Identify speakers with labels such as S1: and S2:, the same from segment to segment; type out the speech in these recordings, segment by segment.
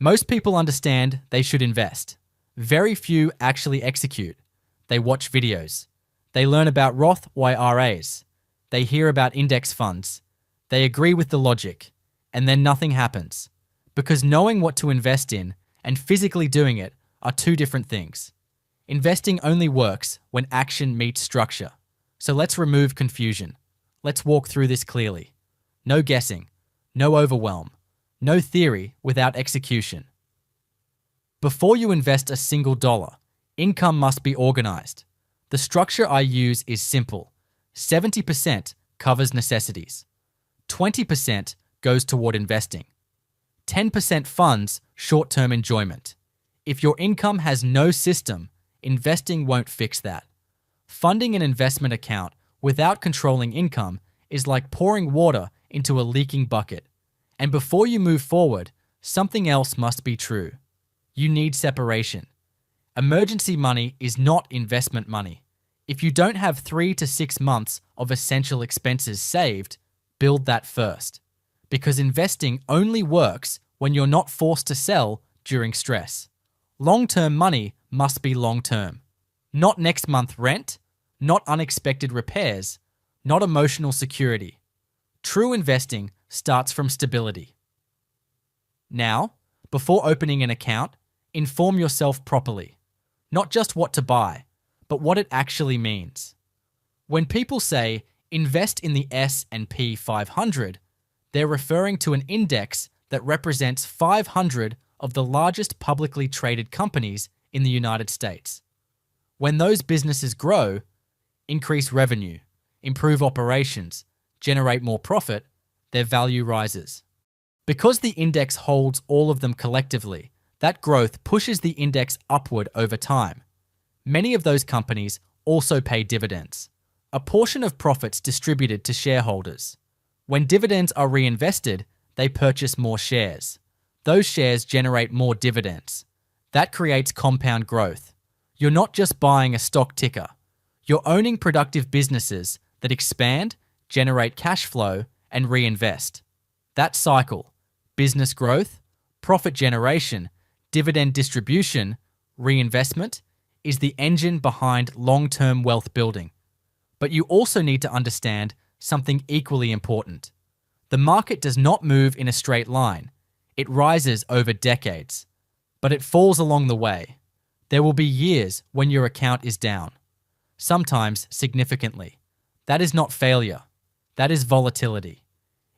S1: Most people understand they should invest. Very few actually execute. They watch videos. They learn about Roth IRAs. They hear about index funds. They agree with the logic. And then nothing happens. Because knowing what to invest in and physically doing it are two different things. Investing only works when action meets structure. So let's remove confusion. Let's walk through this clearly. No guessing. No overwhelm. No theory without execution. Before you invest a single dollar, income must be organized. The structure I use is simple. 70% covers necessities. 20% goes toward investing. 10% funds short-term enjoyment. If your income has no system, investing won't fix that. Funding an investment account without controlling income is like pouring water into a leaking bucket. And before you move forward, something else must be true. You need separation. Emergency money is not investment money. If you don't have 3 to 6 months of essential expenses saved, build that first. Because investing only works when you're not forced to sell during stress. Long-term money must be long-term. Not next month rent, not unexpected repairs, not emotional security. True investing starts from stability. Now, before opening an account, inform yourself properly. Not just what to buy, but what it actually means. When people say, invest in the S&P 500, they're referring to an index that represents 500 of the largest publicly traded companies in the United States. When those businesses grow, increase revenue, improve operations, generate more profit, their value rises. Because the index holds all of them collectively, that growth pushes the index upward over time. Many of those companies also pay dividends, a portion of profits distributed to shareholders. When dividends are reinvested, they purchase more shares. Those shares generate more dividends. That creates compound growth. You're not just buying a stock ticker. You're owning productive businesses that expand, generate cash flow, and reinvest. That cycle, business growth, profit generation, dividend distribution, reinvestment, is the engine behind long-term wealth building. But you also need to understand something equally important. The market does not move in a straight line. It rises over decades, but it falls along the way. There will be years when your account is down, sometimes significantly. That is not failure. That is volatility.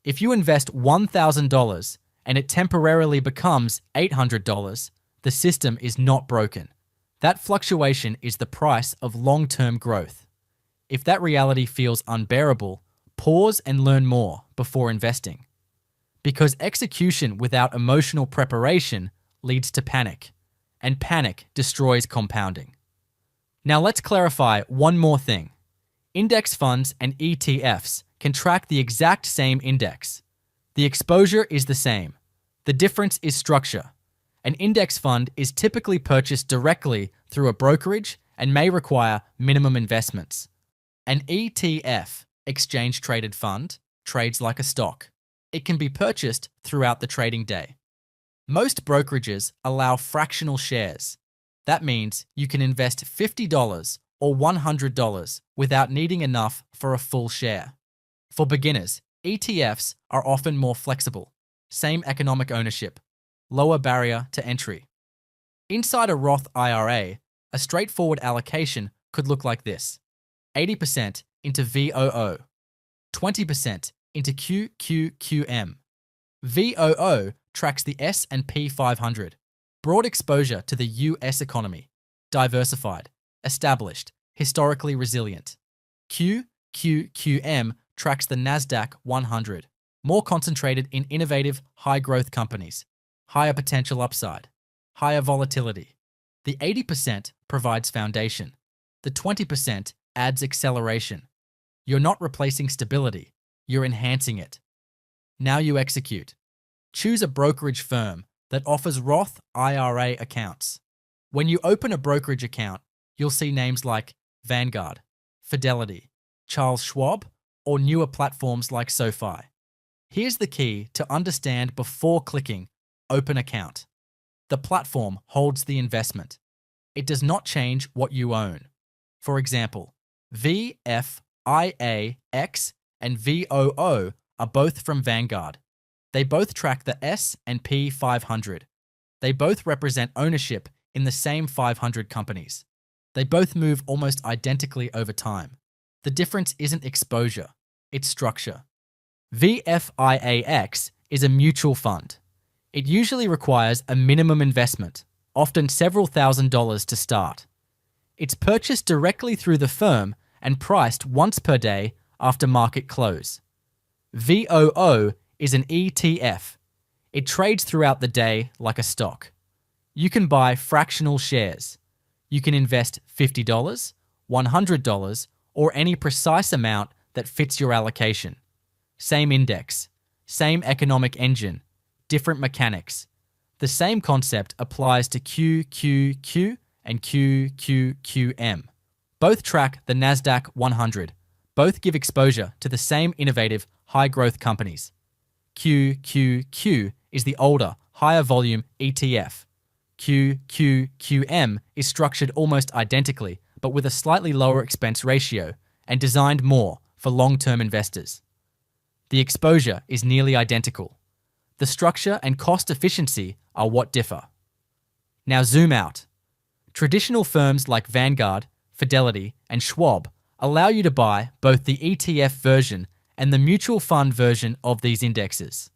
S1: If you invest $1,000 and it temporarily becomes $800, the system is not broken. That fluctuation is the price of long-term growth. If that reality feels unbearable, pause and learn more before investing. Because execution without emotional preparation leads to panic, and panic destroys compounding. Now let's clarify one more thing. Index funds and ETFs can track the exact same index. The exposure is the same. The difference is structure. An index fund is typically purchased directly through a brokerage and may require minimum investments. An ETF, exchange-traded fund, trades like a stock. It can be purchased throughout the trading day. Most brokerages allow fractional shares. That means you can invest $50 or $100 without needing enough for a full share. For beginners, ETFs are often more flexible. Same economic ownership, lower barrier to entry. Inside a Roth IRA, a straightforward allocation could look like this: 80% into VOO, 20% into QQQM. VOO tracks the S&P 500, broad exposure to the US economy, diversified, established, historically resilient. QQQM tracks the NASDAQ 100, more concentrated in innovative, high-growth companies, higher potential upside, higher volatility. The 80% provides foundation. The 20% adds acceleration. You're not replacing stability, you're enhancing it. Now you execute. Choose a brokerage firm that offers Roth IRA accounts. When you open a brokerage account, you'll see names like Vanguard, Fidelity, Charles Schwab, or newer platforms like SoFi. Here's the key to understand before clicking Open Account. The platform holds the investment. It does not change what you own. For example, VFIAX and VOO are both from Vanguard. They both track the S&P 500. They both represent ownership in the same 500 companies. They both move almost identically over time. The difference isn't exposure, it's structure. VFIAX is a mutual fund. It usually requires a minimum investment, often several $1,000s to start. It's purchased directly through the firm and priced once per day after market close. VOO is an ETF. It trades throughout the day like a stock. You can buy fractional shares. You can invest $50, $100, or any precise amount that fits your allocation. Same index, same economic engine, different mechanics. The same concept applies to QQQ and QQQM. Both track the NASDAQ 100. Both give exposure to the same innovative, high-growth companies. QQQ is the older, higher volume ETF. QQQM is structured almost identically, but with a slightly lower expense ratio and designed more for long-term investors. The exposure is nearly identical. The structure and cost efficiency are what differ. Now zoom out. Traditional firms like Vanguard, Fidelity, and Schwab allow you to buy both the ETF version and the mutual fund version of these indexes.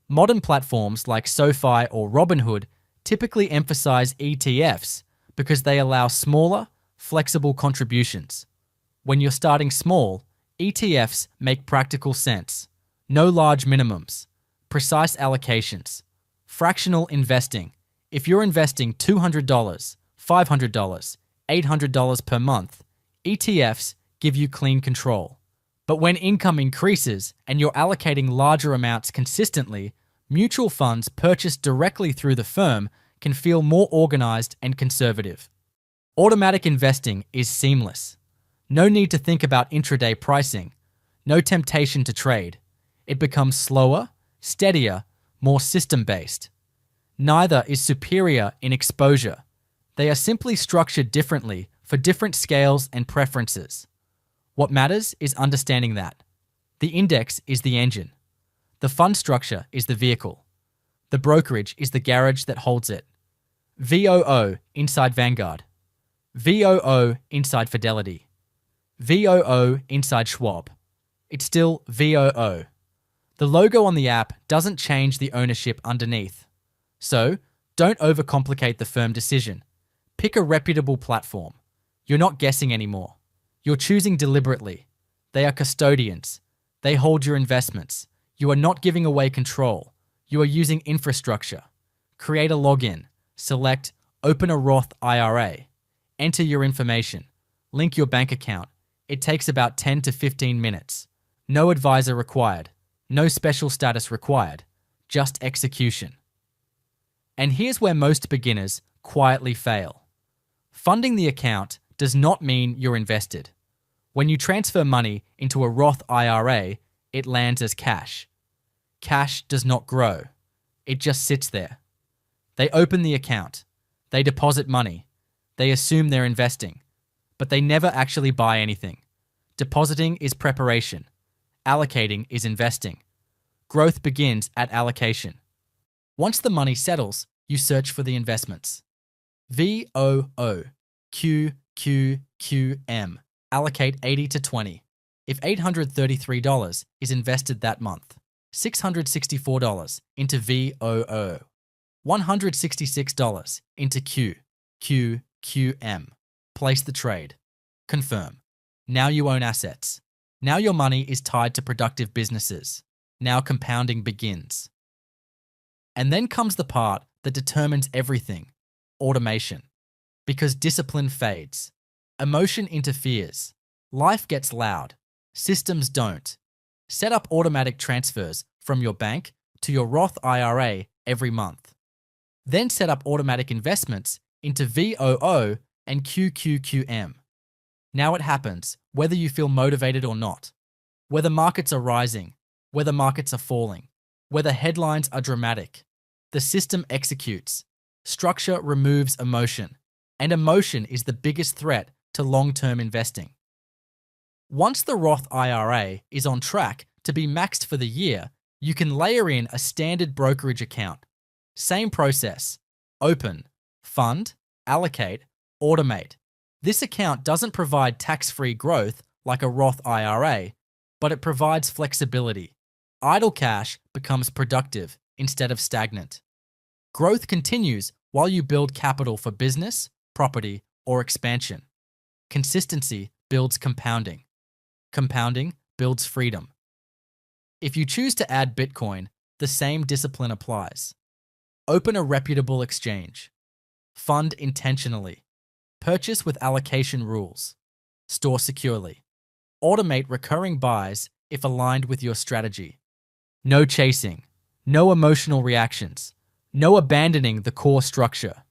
S1: Modern platforms like SoFi or Robinhood typically emphasize ETFs because they allow smaller, flexible contributions. When you're starting small, ETFs make practical sense. No large minimums, precise allocations, fractional investing. If you're investing $200, $500, $800 per month, ETFs give you clean control. But when income increases and you're allocating larger amounts consistently, mutual funds purchased directly through the firm can feel more organized and conservative. Automatic investing is seamless. No need to think about intraday pricing. No temptation to trade. It becomes slower, steadier, more system-based. Neither is superior in exposure. They are simply structured differently for different scales and preferences. What matters is understanding that. The index is the engine. The fund structure is the vehicle. The brokerage is the garage that holds it. VOO inside Vanguard. VOO inside Fidelity. VOO inside Schwab. It's still VOO. The logo on the app doesn't change the ownership underneath. So, don't overcomplicate the firm decision. Pick a reputable platform. You're not guessing anymore. You're choosing deliberately. They are custodians. They hold your investments. You are not giving away control. You are using infrastructure. Create a login. Select Open a Roth IRA. Enter your information. Link your bank account. It takes about 10 to 15 minutes. No advisor required. No special status required. Just execution. And here's where most beginners quietly fail. Funding the account does not mean you're invested. When you transfer money into a Roth IRA, it lands as cash. Cash does not grow. It just sits there. They open the account. They deposit money. They assume they're investing. But they never actually buy anything. Depositing is preparation. Allocating is investing. Growth begins at allocation. Once the money settles, you search for the investments. VOO, QQQM, allocate 80 to 20. If $833 is invested that month, $664 into VOO, $166 into QQQM. Place the trade. Confirm. Now you own assets. Now your money is tied to productive businesses. Now compounding begins. And then comes the part that determines everything: automation. Because discipline fades. Emotion interferes. Life gets loud. Systems don't. Set up automatic transfers from your bank to your Roth IRA every month. Then set up automatic investments into VOO and QQQM. Now it happens, whether you feel motivated or not. Whether markets are rising, whether markets are falling, whether headlines are dramatic. The system executes. Structure removes emotion, and emotion is the biggest threat to long-term investing. Once the Roth IRA is on track to be maxed for the year, you can layer in a standard brokerage account. Same process. Open, fund, allocate, automate. This account doesn't provide tax-free growth like a Roth IRA, but it provides flexibility. Idle cash becomes productive instead of stagnant. Growth continues while you build capital for business, property, or expansion. Consistency builds compounding. Compounding builds freedom. If you choose to add Bitcoin, the same discipline applies. Open a reputable exchange. Fund intentionally. Purchase with allocation rules. Store securely. Automate recurring buys if aligned with your strategy. No chasing. No emotional reactions. No abandoning the core structure.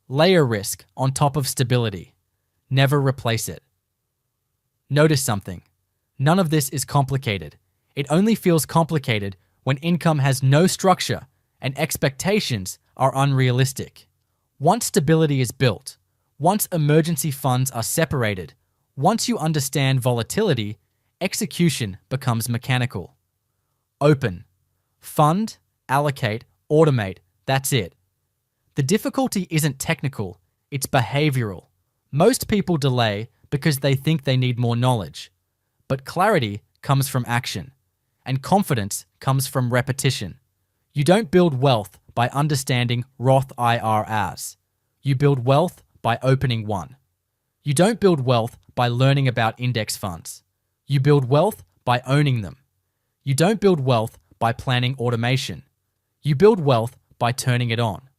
S1: Layer risk on top of stability. Never replace it. Notice something. None of this is complicated. It only feels complicated when income has no structure and expectations are unrealistic. Once stability is built, once emergency funds are separated, once you understand volatility, execution becomes mechanical. Open, fund, allocate, automate, that's it. The difficulty isn't technical, it's behavioral. Most people delay because they think they need more knowledge. But clarity comes from action, and confidence comes from repetition. You don't build wealth by understanding Roth IRAs. You build wealth by opening one. You don't build wealth by learning about index funds. You build wealth by owning them. You don't build wealth by planning automation. You build wealth by turning it on.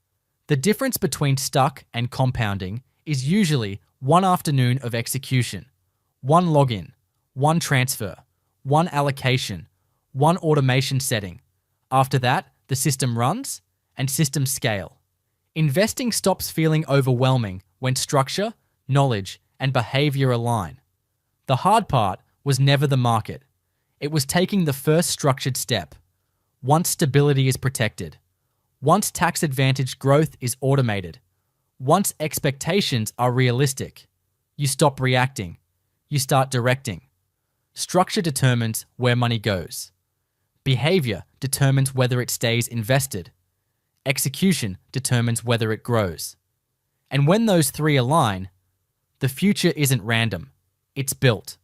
S1: The difference between stuck and compounding is usually one afternoon of execution, one login, one transfer, one allocation, one automation setting. After that, the system runs and systems scale. Investing stops feeling overwhelming when structure, knowledge, and behavior align. The hard part was never the market. It was taking the first structured step. Once stability is protected, once tax-advantaged growth is automated, once expectations are realistic, you stop reacting. You start directing. Structure determines where money goes. Behavior determines whether it stays invested. Execution determines whether it grows. And when those three align, the future isn't random. It's built.